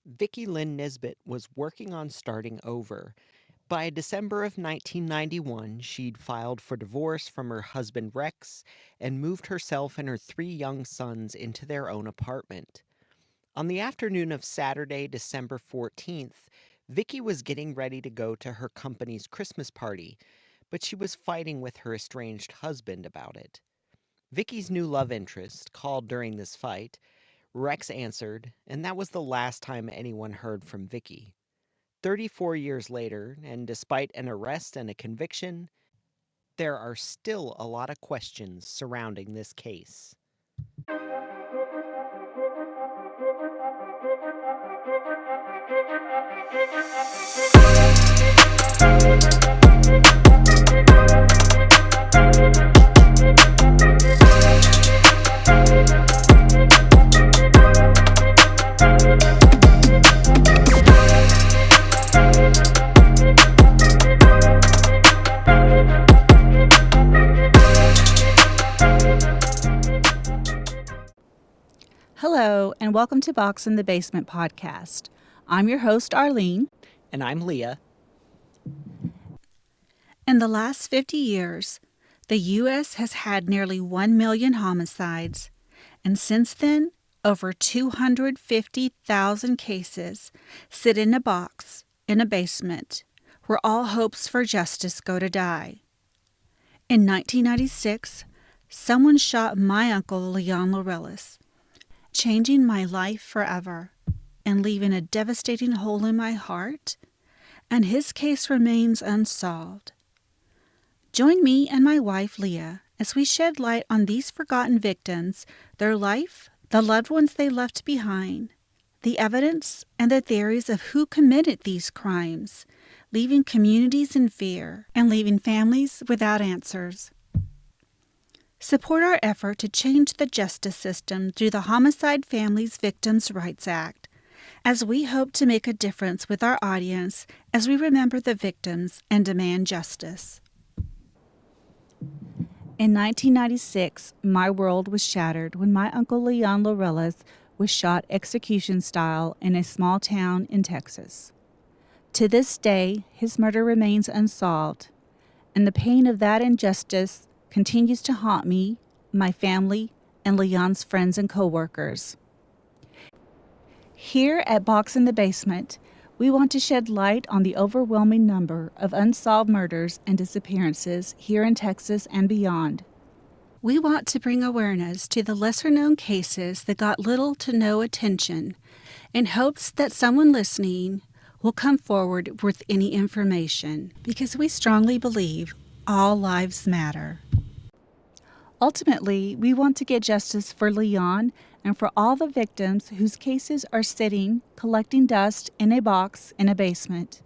Vicki Lynn Nisbett was working on starting over. By December of 1991, she'd filed for divorce from her husband Rex and moved herself and her three young sons into their own apartment. On the afternoon of Saturday, December 14th, Vicki was getting ready to go to her company's Christmas party, but she was fighting with her estranged husband about it. Vicki's new love interest called during this fight. Rex answered, and that was the last time anyone heard from Vicki. 34 years later, and despite an arrest and a conviction, there are still a lot of questions surrounding this case. Hello, and welcome to Box in the Basement podcast. I'm your host, Arlene. And I'm Leah. In the last 50 years, the U.S. has had nearly 1 million homicides, and since then, over 250,000 cases sit in a box in a basement where all hopes for justice go to die. In 1996, someone shot my uncle Leon Laurelis, changing my life forever and leaving a devastating hole in my heart, and his case remains unsolved. Join me and my wife, Leah, as we shed light on these forgotten victims, their life, the loved ones they left behind, the evidence, and the theories of who committed these crimes, leaving communities in fear and leaving families without answers. Support our effort to change the justice system through the Homicide Families Victims' Rights Act, as we hope to make a difference with our audience as we remember the victims and demand justice. In 1996, my world was shattered when my uncle Leon Laurelis was shot execution style in a small town in Texas. To this day, his murder remains unsolved, and the pain of that injustice continues to haunt me, my family, and Leon's friends and coworkers. Here at Box in the Basement, we want to shed light on the overwhelming number of unsolved murders and disappearances here in Texas and beyond. We want to bring awareness to the lesser-known cases that got little to no attention, in hopes that someone listening will come forward with any information, because we strongly believe all lives matter. Ultimately, we want to get justice for Leon and for all the victims whose cases are sitting, collecting dust in a box in a basement.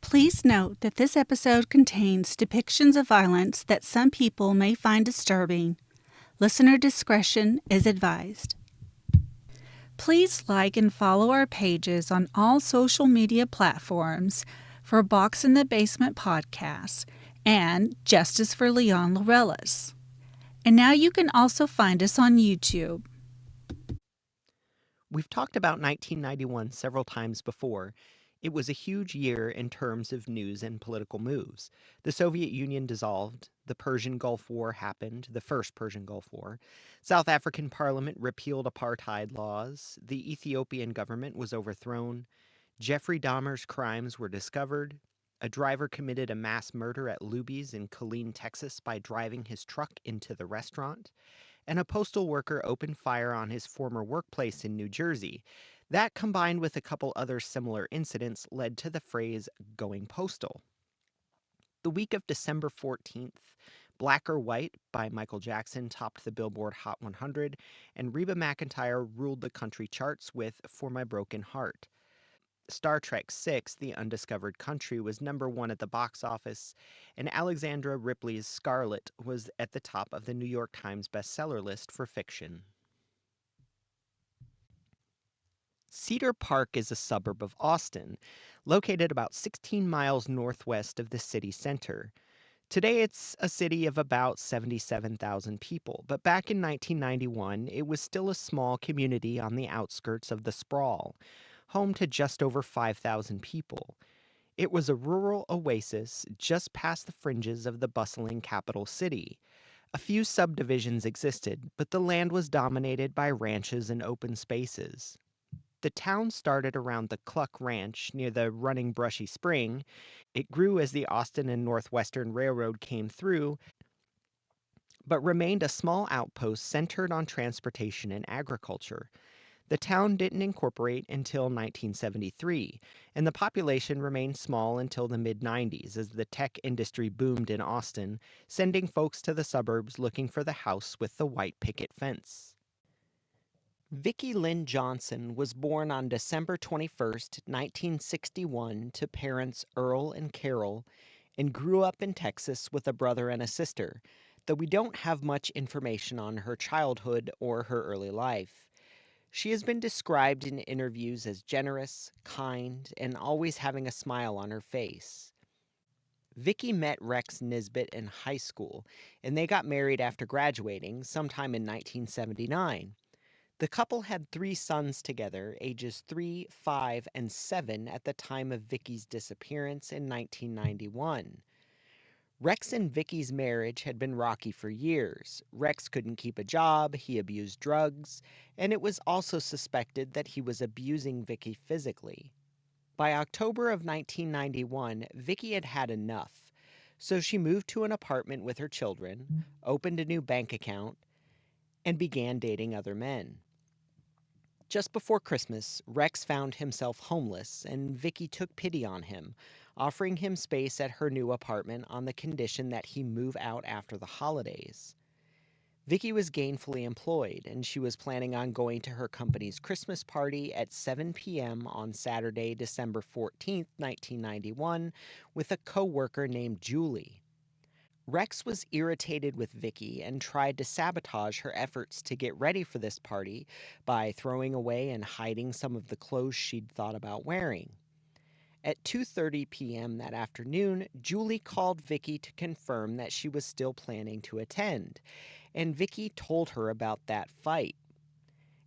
Please note that this episode contains depictions of violence that some people may find disturbing. Listener discretion is advised. Please like and follow our pages on all social media platforms for Box in the Basement Podcast and Justice for Leon Laurelis. And now you can also find us on YouTube. We've talked about 1991 several times before. It was a huge year in terms of news and political moves. The Soviet Union dissolved, the Persian Gulf War happened, the first Persian Gulf War. South African Parliament repealed apartheid laws, the Ethiopian government was overthrown, Jeffrey Dahmer's crimes were discovered, a driver committed a mass murder at Luby's in Killeen, Texas by driving his truck into the restaurant, and a postal worker opened fire on his former workplace in New Jersey. That, combined with a couple other similar incidents, led to the phrase going postal. The week of December 14th, Black or White by Michael Jackson topped the Billboard Hot 100, and Reba McEntire ruled the country charts with For My Broken Heart. Star Trek VI, The Undiscovered Country, was number one at the box office, and Alexandra Ripley's Scarlet was at the top of the New York Times bestseller list for fiction. Cedar Park is a suburb of Austin, located about 16 miles northwest of the city center. Today, it's a city of about 77,000 people, but back in 1991, it was still a small community on the outskirts of the sprawl, home to just over 5,000 people. It was a rural oasis just past the fringes of the bustling capital city. A few subdivisions existed, but the land was dominated by ranches and open spaces. The town started around the Cluck Ranch near the running brushy spring. It grew as the Austin and Northwestern Railroad came through, but remained a small outpost centered on transportation and agriculture. The town didn't incorporate until 1973, and the population remained small until the mid 90s as the tech industry boomed in Austin, sending folks to the suburbs looking for the house with the white picket fence. Vicki Lynn Johnson was born on December 21st, 1961, to parents Earl and Carol, and grew up in Texas with a brother and a sister, though we don't have much information on her childhood or her early life. She has been described in interviews as generous, kind, and always having a smile on her face. Vicki met Rex Nisbett in high school, and they got married after graduating sometime in 1979. The couple had 3 sons together, ages 3, 5, and 7 at the time of Vicki's disappearance in 1991. Rex and Vicki's marriage had been rocky for years. Rex couldn't keep a job, he abused drugs, and it was also suspected that he was abusing Vicki physically. By October of 1991, Vicki had had enough, so she moved to an apartment with her children, opened a new bank account, and began dating other men. Just before Christmas, Rex found himself homeless, and Vicki took pity on him, offering him space at her new apartment on the condition that he move out after the holidays. Vicki was gainfully employed, and she was planning on going to her company's Christmas party at 7 p.m. on Saturday, December 14th, 1991, with a co-worker named Julie. Rex was irritated with Vicki and tried to sabotage her efforts to get ready for this party by throwing away and hiding some of the clothes she'd thought about wearing. At 2:30 p.m. that afternoon, Julie called Vicki to confirm that she was still planning to attend, and Vicki told her about that fight.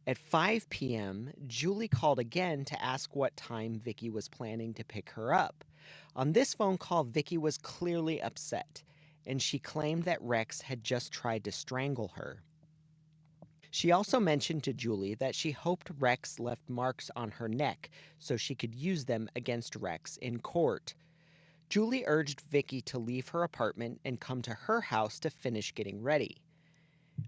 At 5 p.m., Julie called again to ask what time Vicki was planning to pick her up. On this phone call, Vicki was clearly upset, and she claimed that Rex had just tried to strangle her. She also mentioned to Julie that she hoped Rex left marks on her neck so she could use them against Rex in court. Julie urged Vicki to leave her apartment and come to her house to finish getting ready.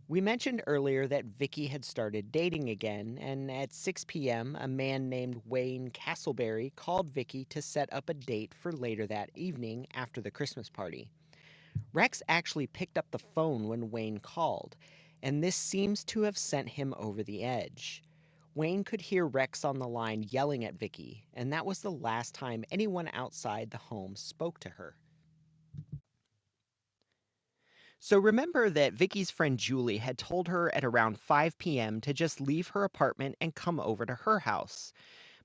We mentioned earlier that Vicki had started dating again, and at 6 p.m., a man named Wayne Castleberry called Vicki to set up a date for later that evening after the Christmas party. Rex actually picked up the phone when Wayne called, and this seems to have sent him over the edge. Wayne could hear Rex on the line yelling at Vicki, and that was the last time anyone outside the home spoke to her. So remember that Vicki's friend Julie had told her at around 5 p.m. to just leave her apartment and come over to her house.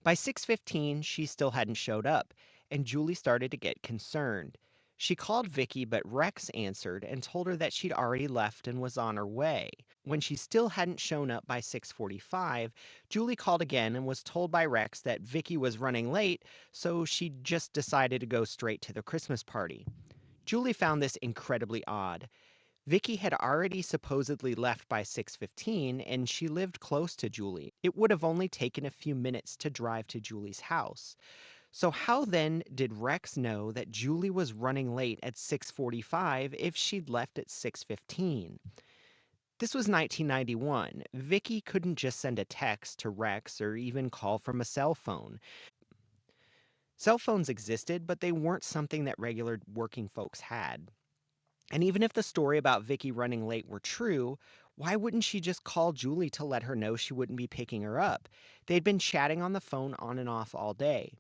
By 6:15, she still hadn't showed up, and Julie started to get concerned. She called Vicki, but Rex answered and told her that she'd already left and was on her way. When she still hadn't shown up by 6:45, Julie called again and was told by Rex that Vicki was running late, so she just decided to go straight to the Christmas party. Julie found this incredibly odd. Vicki had already supposedly left by 6:15 and she lived close to Julie. It would have only taken a few minutes to drive to Julie's house. So how then did Rex know that Julie was running late at 6:45 if she'd left at 6:15? This was 1991. Vicki couldn't just send a text to Rex or even call from a cell phone. Cell phones existed, but they weren't something that regular working folks had. And even if the story about Vicki running late were true, why wouldn't she just call Julie to let her know she wouldn't be picking her up? They'd been chatting on the phone on and off all day.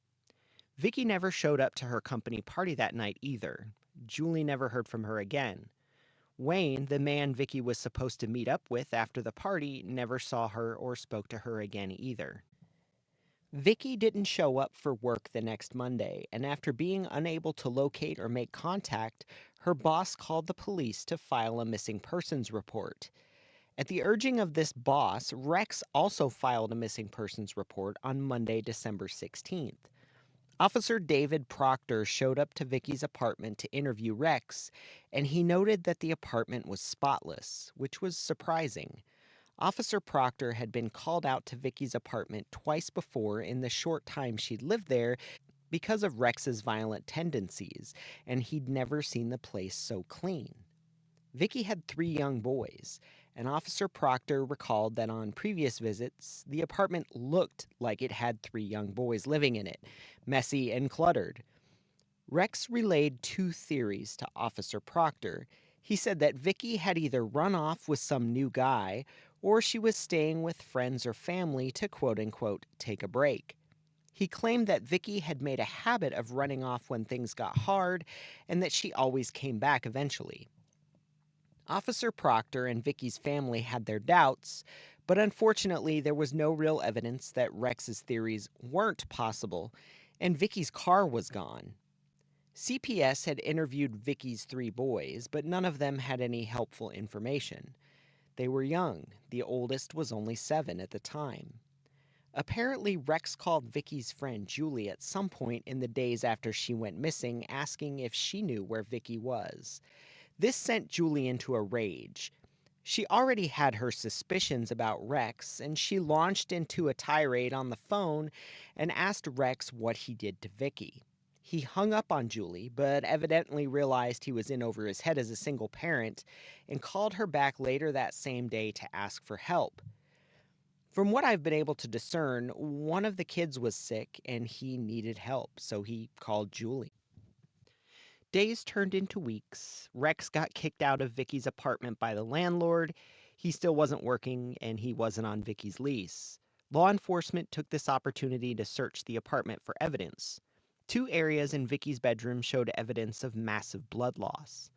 Vicki never showed up to her company party that night either. Julie never heard from her again. Wayne, the man Vicki was supposed to meet up with after the party, never saw her or spoke to her again either. Vicki didn't show up for work the next Monday, and after being unable to locate or make contact, her boss called the police to file a missing persons report. At the urging of this boss, Rex also filed a missing persons report on Monday, December 16th. Officer David Proctor showed up to Vicki's apartment to interview Rex, and he noted that the apartment was spotless, which was surprising. Officer Proctor had been called out to Vicki's apartment twice before in the short time she'd lived there because of Rex's violent tendencies, and he'd never seen the place so clean. Vicki had 3 young boys, and Officer Proctor recalled that on previous visits, the apartment looked like it had 3 young boys living in it, messy and cluttered. Rex relayed 2 theories to Officer Proctor. He said that Vicki had either run off with some new guy, or she was staying with friends or family to quote-unquote take a break. He claimed that Vicki had made a habit of running off when things got hard, and that she always came back eventually. Officer Proctor and Vicki's family had their doubts, but unfortunately there was no real evidence that Rex's theories weren't possible, and Vicki's car was gone. CPS had interviewed Vicki's 3 boys, but none of them had any helpful information. They were young. The oldest was only 7 at the time. Apparently, Rex called Vicki's friend Julie at some point in the days after she went missing, asking if she knew where Vicki was. This sent Julie into a rage. She already had her suspicions about Rex, and she launched into a tirade on the phone and asked Rex what he did to Vicki. He hung up on Julie, but evidently realized he was in over his head as a single parent, and called her back later that same day to ask for help. From what I've been able to discern, one of the kids was sick and he needed help, so he called Julie. Days turned into weeks. Rex got kicked out of Vicki's apartment by the landlord. He still wasn't working, and he wasn't on Vicki's lease. Law enforcement took this opportunity to search the apartment for evidence. 2 areas in Vicki's bedroom showed evidence of massive blood loss.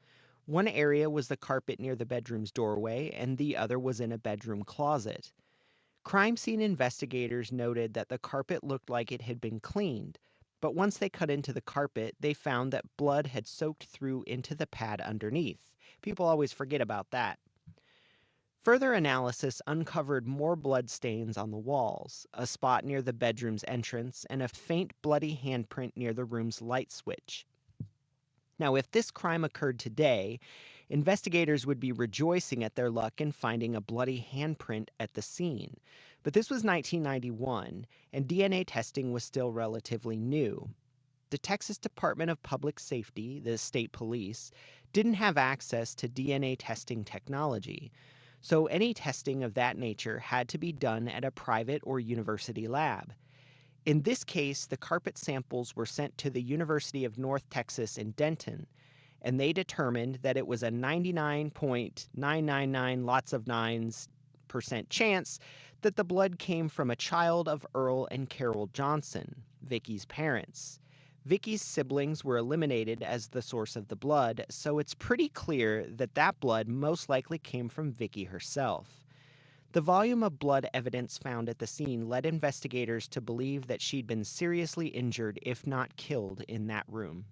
One area was the carpet near the bedroom's doorway, and the other was in a bedroom closet. Crime scene investigators noted that the carpet looked like it had been cleaned, but once they cut into the carpet, they found that blood had soaked through into the pad underneath. People always forget about that. Further analysis uncovered more blood stains on the walls, a spot near the bedroom's entrance, and a faint bloody handprint near the room's light switch. Now, if this crime occurred today, investigators would be rejoicing at their luck in finding a bloody handprint at the scene. But this was 1991, and DNA testing was still relatively new. The Texas Department of Public Safety, the state police, didn't have access to DNA testing technology, so any testing of that nature had to be done at a private or university lab. In this case, the carpet samples were sent to the University of North Texas in Denton, and they determined that it was a 99.999 lots of nines % chance that the blood came from a child of Earl and Carol Johnson, Vicki's parents. Vicki's siblings were eliminated as the source of the blood, so it's pretty clear that that blood most likely came from Vicki herself. The volume of blood evidence found at the scene led investigators to believe that she'd been seriously injured, if not killed, in that room.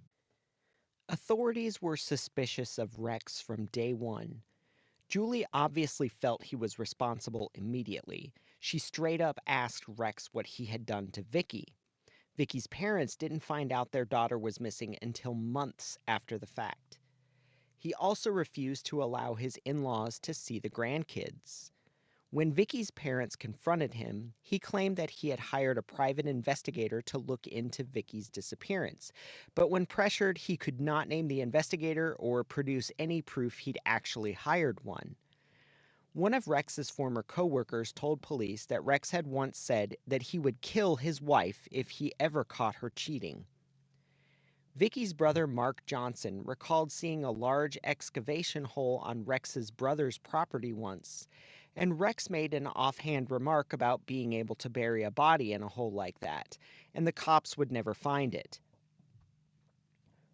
Authorities were suspicious of Rex from day one. Julie obviously felt he was responsible immediately. She straight up asked Rex what he had done to Vicki. Vicki's parents didn't find out their daughter was missing until months after the fact. He also refused to allow his in-laws to see the grandkids. When Vicki's parents confronted him, he claimed that he had hired a private investigator to look into Vicki's disappearance. But when pressured, he could not name the investigator or produce any proof he'd actually hired one. One of Rex's former co-workers told police that Rex had once said that he would kill his wife if he ever caught her cheating. Vicki's brother Mark Johnson recalled seeing a large excavation hole on Rex's brother's property once, and Rex made an offhand remark about being able to bury a body in a hole like that, and the cops would never find it.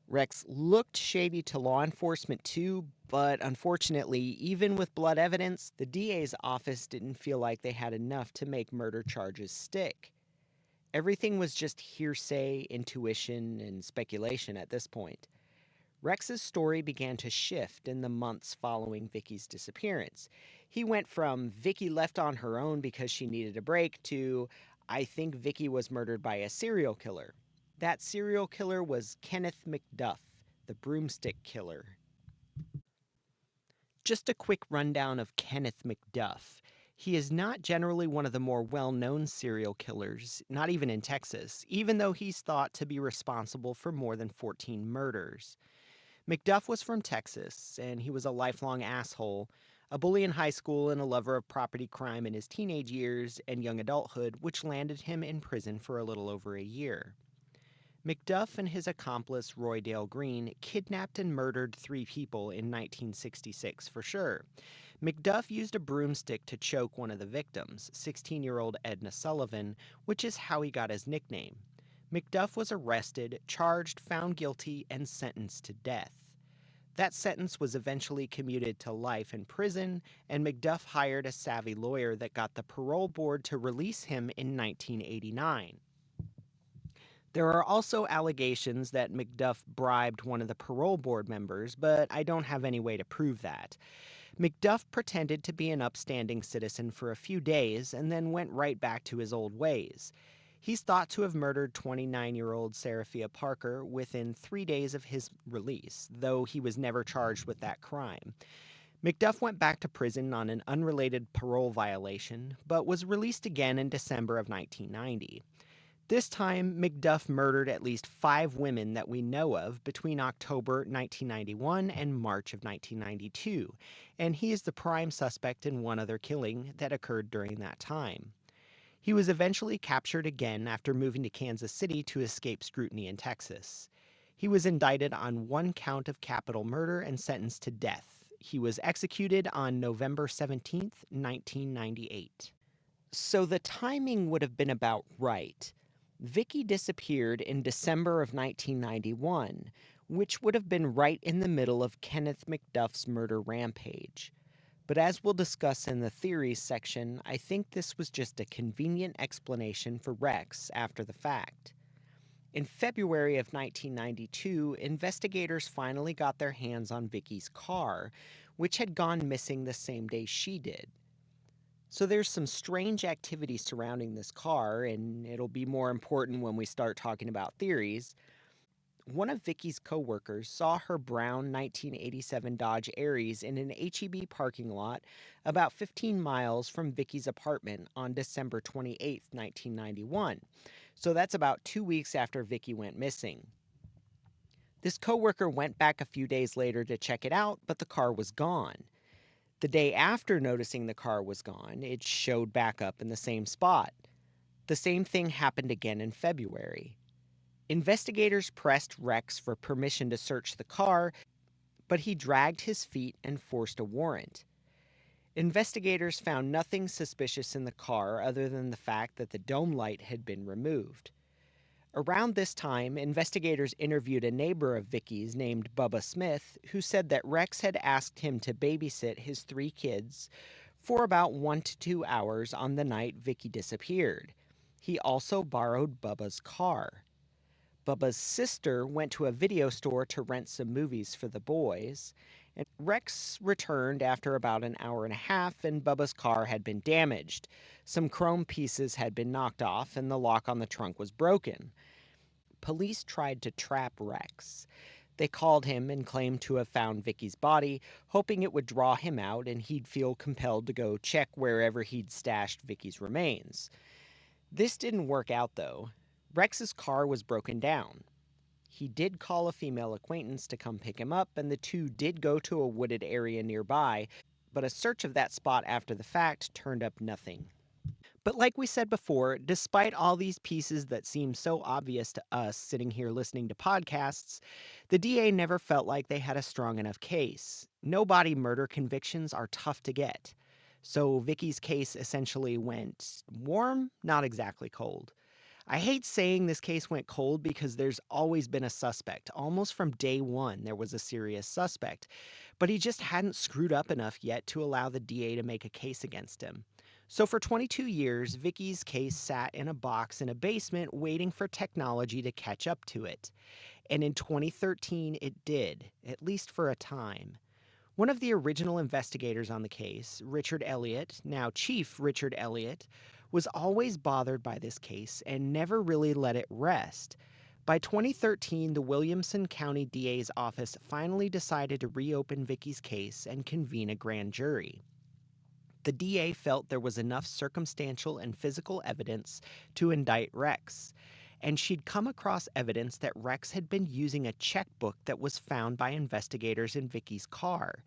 Rex looked shady to law enforcement too, but unfortunately, even with blood evidence, the DA's office didn't feel like they had enough to make murder charges stick. Everything was just hearsay, intuition, and speculation at this point. Rex's story began to shift in the months following Vicki's disappearance. He went from Vicki left on her own because she needed a break to I think Vicki was murdered by a serial killer. That serial killer was Kenneth McDuff, the broomstick killer. Just a quick rundown of Kenneth McDuff. He is not generally one of the more well known serial killers, not even in Texas, even though he's thought to be responsible for more than 14 murders. McDuff was from Texas, and he was a lifelong asshole, a bully in high school, and a lover of property crime in his teenage years and young adulthood, which landed him in prison for a little over a year. McDuff and his accomplice Roy Dale Green kidnapped and murdered 3 people in 1966 for sure. McDuff used a broomstick to choke one of the victims, 16-year-old Edna Sullivan, which is how he got his nickname. McDuff was arrested, charged, found guilty, and sentenced to death. That sentence was eventually commuted to life in prison, and McDuff hired a savvy lawyer that got the parole board to release him in 1989. There are also allegations that McDuff bribed one of the parole board members, but I don't have any way to prove that. McDuff pretended to be an upstanding citizen for a few days and then went right back to his old ways. He's thought to have murdered 29-year-old Seraphia Parker within 3 days of his release, though he was never charged with that crime. McDuff went back to prison on an unrelated parole violation, but was released again in December of 1990. This time, McDuff murdered at least 5 women that we know of between October 1991 and March of 1992, and he is the prime suspect in one other killing that occurred during that time. He was eventually captured again after moving to Kansas City to escape scrutiny in Texas. He was indicted on 1 count of capital murder and sentenced to death. He was executed on November 17, 1998. So the timing would have been about right. Vicki disappeared in December of 1991, which would have been right in the middle of Kenneth McDuff's murder rampage. But as we'll discuss in the theories section, I think this was just a convenient explanation for Rex after the fact. In February of 1992, investigators finally got their hands on Vicki's car, which had gone missing the same day she did. So there's some strange activity surrounding this car, and it'll be more important when we start talking about theories. One of Vicki's coworkers saw her brown 1987 Dodge Aries in an H-E-B parking lot about 15 miles from Vicki's apartment on December 28, 1991. So that's about 2 weeks after Vicki went missing. This coworker went back a few days later to check it out, but the car was gone. The day after noticing the car was gone, it showed back up in the same spot. The same thing happened again in February. Investigators pressed Rex for permission to search the car, but he dragged his feet and forced a warrant. Investigators found nothing suspicious in the car other than the fact that the dome light had been removed. Around this time, investigators interviewed a neighbor of Vicki's named Bubba Smith, who said that Rex had asked him to babysit his 3 kids for about 1 to 2 hours on the night Vicki disappeared. He also borrowed Bubba's car. Bubba's sister went to a video store to rent some movies for the boys, and Rex returned after about an hour and a half, and Bubba's car had been damaged. Some chrome pieces had been knocked off, and the lock on the trunk was broken. Police tried to trap Rex. They called him and claimed to have found Vicki's body, hoping it would draw him out and he'd feel compelled to go check wherever he'd stashed Vicki's remains. This didn't work out, though. Rex's car was broken down. He did call a female acquaintance to come pick him up, and the two did go to a wooded area nearby, but a search of that spot after the fact turned up nothing. But like we said before, despite all these pieces that seem so obvious to us sitting here listening to podcasts, the DA never felt like they had a strong enough case. No body murder convictions are tough to get. So Vicki's case essentially went warm, not exactly cold. I hate saying this case went cold because there's always been a suspect. Almost from day one, there was a serious suspect. But he just hadn't screwed up enough yet to allow the DA to make a case against him. So for 22 years, Vicki's case sat in a box in a basement waiting for technology to catch up to it. And in 2013, it did, at least for a time. One of the original investigators on the case, Richard Elliott, now Chief Richard Elliott, was always bothered by this case and never really let it rest. By 2013, the Williamson County DA's office finally decided to reopen Vicki's case and convene a grand jury. The DA felt there was enough circumstantial and physical evidence to indict Rex, and she'd come across evidence that Rex had been using a checkbook that was found by investigators in Vicki's car.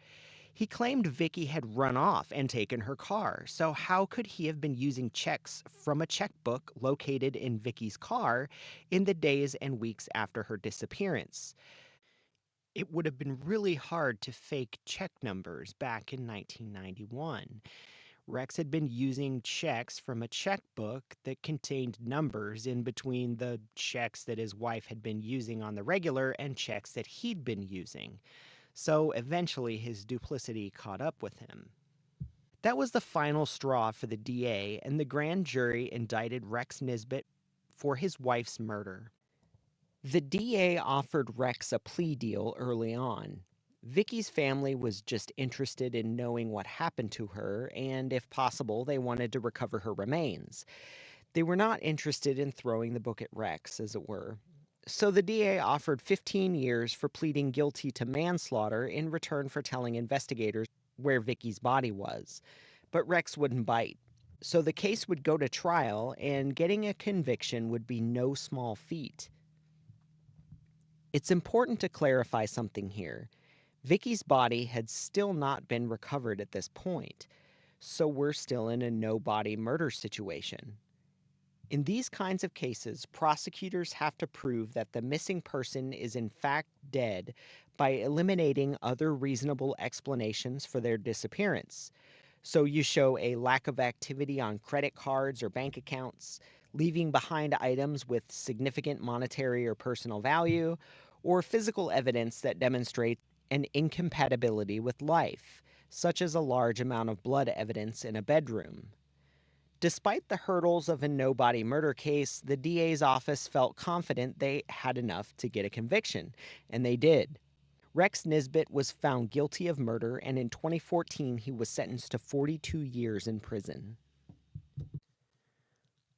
He claimed Vicki had run off and taken her car, so how could he have been using checks from a checkbook located in Vicki's car in the days and weeks after her disappearance? It would have been really hard to fake check numbers back in 1991. Rex had been using checks from a checkbook that contained numbers in between the checks that his wife had been using on the regular and checks that he'd been using. So eventually his duplicity caught up with him. That was the final straw for the DA, and the grand jury indicted Rex Nisbett for his wife's murder. The DA offered Rex a plea deal early on. Vicki's family was just interested in knowing what happened to her, and if possible, they wanted to recover her remains. They were not interested in throwing the book at Rex, as it were. So the DA offered 15 years for pleading guilty to manslaughter in return for telling investigators where Vicki's body was. But Rex wouldn't bite. So the case would go to trial, and getting a conviction would be no small feat. It's important to clarify something here. Vicki's body had still not been recovered at this point, so we're still in a no-body murder situation. In these kinds of cases, prosecutors have to prove that the missing person is in fact dead by eliminating other reasonable explanations for their disappearance. So you show a lack of activity on credit cards or bank accounts, leaving behind items with significant monetary or personal value, or physical evidence that demonstrates an incompatibility with life, such as a large amount of blood evidence in a bedroom. Despite the hurdles of a no-body murder case, the DA's office felt confident they had enough to get a conviction, and they did. Rex Nisbett was found guilty of murder, and in 2014 he was sentenced to 42 years in prison.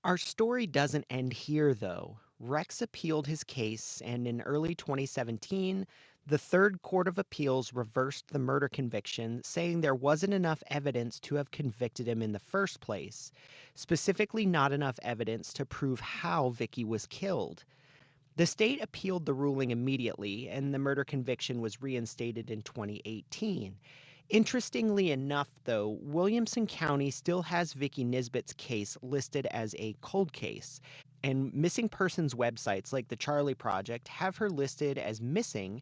Our story doesn't end here, though. Rex appealed his case, and in early 2017, the Third Court of Appeals reversed the murder conviction, saying there wasn't enough evidence to have convicted him in the first place, specifically not enough evidence to prove how Vicki was killed. The state appealed the ruling immediately, and the murder conviction was reinstated in 2018. Interestingly enough, though, Williamson County still has Vicki Nisbett's case listed as a cold case, and missing persons websites like the Charlie Project have her listed as missing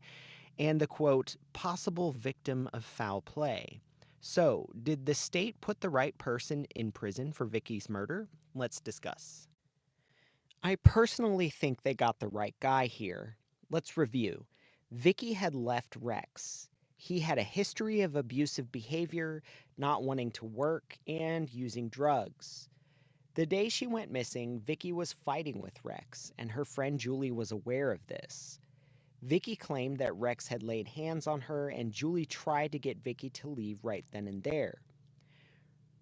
and the quote, possible victim of foul play. So, did the state put the right person in prison for Vicki's murder? Let's discuss. I personally think they got the right guy here. Let's review. Vicki had left Rex. He had a history of abusive behavior, not wanting to work, and using drugs. The day she went missing, Vicki was fighting with Rex, and her friend Julie was aware of this. Vicki claimed that Rex had laid hands on her, and Julie tried to get Vicki to leave right then and there.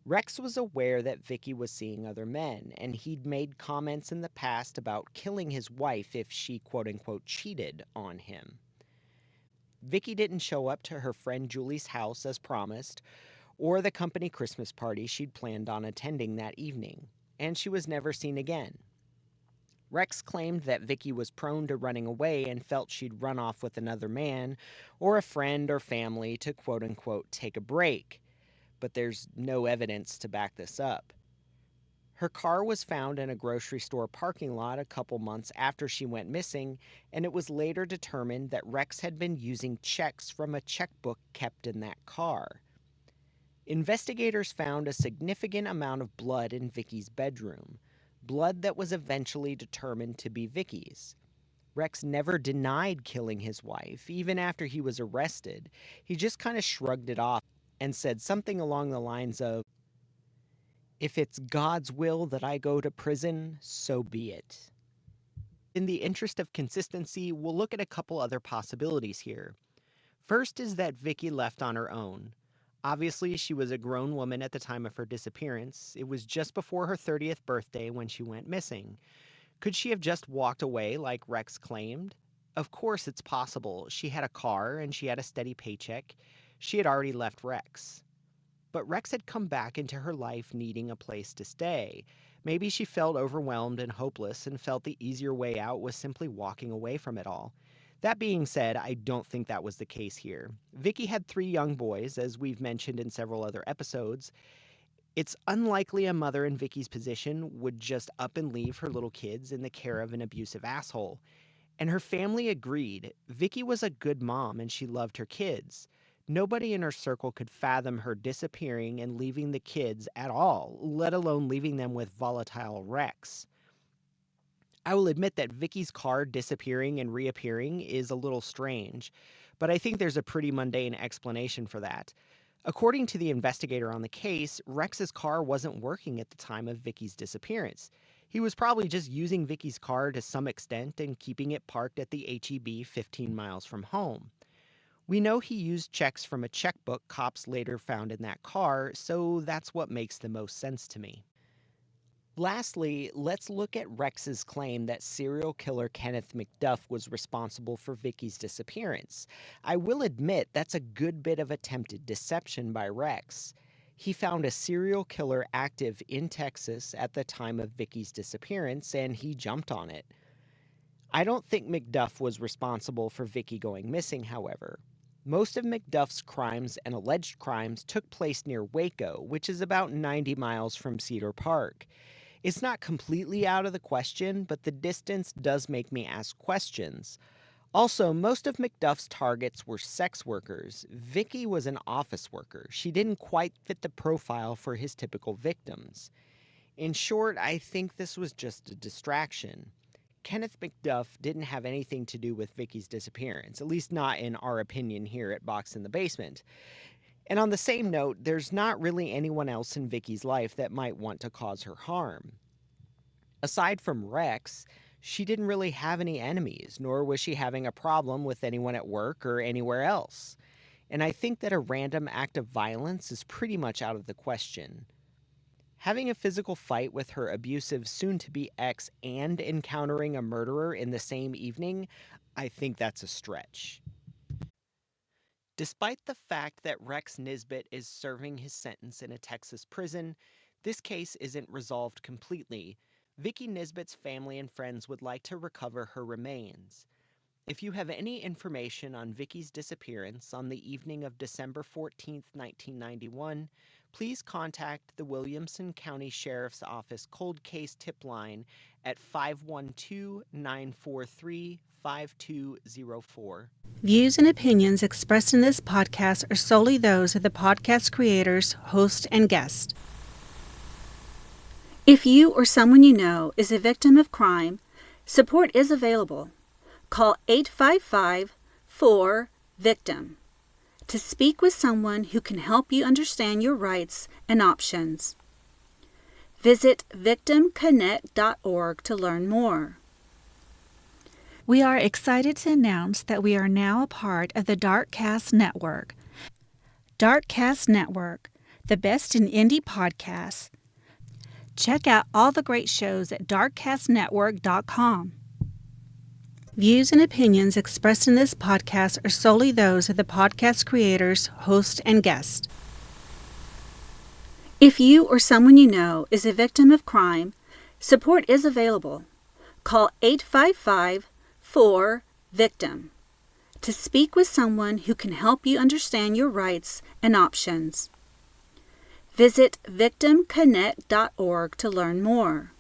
Rex was aware that Vicki was seeing other men, and he'd made comments in the past about killing his wife if she quote-unquote cheated on him. Vicki didn't show up to her friend Julie's house as promised, or the company Christmas party she'd planned on attending that evening, and she was never seen again. Rex claimed that Vicki was prone to running away and felt she'd run off with another man or a friend or family to quote-unquote take a break, but there's no evidence to back this up. Her car was found in a grocery store parking lot a couple months after she went missing, and it was later determined that Rex had been using checks from a checkbook kept in that car. Investigators found a significant amount of blood in Vicki's bedroom, blood that was eventually determined to be Vicki's. Rex never denied killing his wife, even after he was arrested. He just kind of shrugged it off and said something along the lines of, "If it's God's will that I go to prison, so be it." In the interest of consistency, we'll look at a couple other possibilities here. First is that Vicki left on her own. Obviously, she was a grown woman at the time of her disappearance. It was just before her 30th birthday when she went missing. Could she have just walked away like Rex claimed? Of course, it's possible. She had a car and she had a steady paycheck. She had already left Rex. But Rex had come back into her life needing a place to stay. Maybe she felt overwhelmed and hopeless and felt the easier way out was simply walking away from it all. That being said, I don't think that was the case here. Vicki had 3 young boys, as we've mentioned in several other episodes. It's unlikely a mother in Vicki's position would just up and leave her little kids in the care of an abusive asshole. And her family agreed. Vicki was a good mom and she loved her kids. Nobody in her circle could fathom her disappearing and leaving the kids at all, let alone leaving them with volatile Rex. I will admit that Vicki's car disappearing and reappearing is a little strange, but I think there's a pretty mundane explanation for that. According to the investigator on the case, Rex's car wasn't working at the time of Vicki's disappearance. He was probably just using Vicki's car to some extent and keeping it parked at the HEB 15 miles from home. We know he used checks from a checkbook cops later found in that car, so that's what makes the most sense to me. Lastly, let's look at Rex's claim that serial killer Kenneth McDuff was responsible for Vicki's disappearance. I will admit that's a good bit of attempted deception by Rex. He found a serial killer active in Texas at the time of Vicki's disappearance, and he jumped on it. I don't think McDuff was responsible for Vicki going missing, however. Most of McDuff's crimes and alleged crimes took place near Waco, which is about 90 miles from Cedar Park. It's not completely out of the question, but the distance does make me ask questions. Also, most of McDuff's targets were sex workers. Vicki was an office worker. She didn't quite fit the profile for his typical victims. In short, I think this was just a distraction. Kenneth McDuff didn't have anything to do with Vicki's disappearance, at least not in our opinion here at Box in the Basement. And on the same note, there's not really anyone else in Vicki's life that might want to cause her harm. Aside from Rex, she didn't really have any enemies, nor was she having a problem with anyone at work or anywhere else. And I think that a random act of violence is pretty much out of the question. Having a physical fight with her abusive soon-to-be ex and encountering a murderer in the same evening, I think that's a stretch. Despite the fact that Rex Nisbett is serving his sentence in a Texas prison, this case isn't resolved completely. Vicki Nisbett's family and friends would like to recover her remains. If you have any information on Vicki's disappearance on the evening of December 14, 1991, please contact the Williamson County Sheriff's Office Cold Case Tip Line at 512-943-5204. Views and opinions expressed in this podcast are solely those of the podcast creators, host, and guest. If you or someone you know is a victim of crime, support is available. Call 855-4-VICTIM to speak with someone who can help you understand your rights and options. Visit victimconnect.org to learn more. We are excited to announce that we are now a part of the Darkcast Network. Darkcast Network, the best in indie podcasts. Check out all the great shows at darkcastnetwork.com. Views and opinions expressed in this podcast are solely those of the podcast creators, host, and guest. If you or someone you know is a victim of crime, support is available. Call 855-4-VICTIM to speak with someone who can help you understand your rights and options. Visit victimconnect.org to learn more.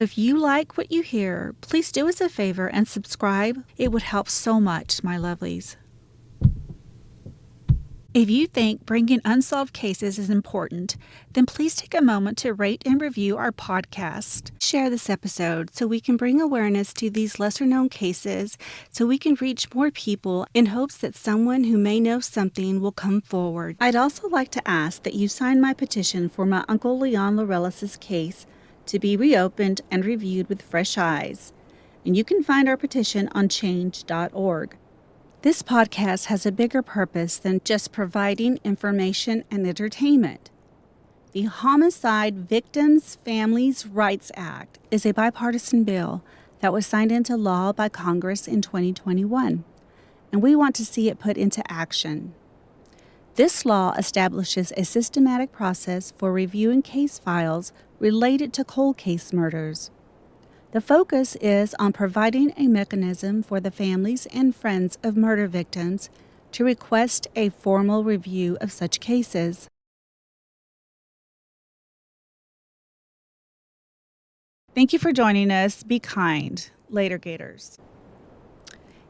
If you like what you hear, please do us a favor and subscribe. It would help so much, my lovelies. If you think bringing unsolved cases is important, then please take a moment to rate and review our podcast. Share this episode so we can bring awareness to these lesser-known cases, so we can reach more people in hopes that someone who may know something will come forward. I'd also like to ask that you sign my petition for my Uncle Leon Laurelis' case to be reopened and reviewed with fresh eyes. and you can find our petition on change.org. This podcast has a bigger purpose than just providing information and entertainment. The Homicide Victims Families' Rights Act is a bipartisan bill that was signed into law by Congress in 2021, and we want to see it put into action. This law establishes a systematic process for reviewing case files related to cold case murders. The focus is on providing a mechanism for the families and friends of murder victims to request a formal review of such cases. Thank you for joining us. Be kind. Later, Gators.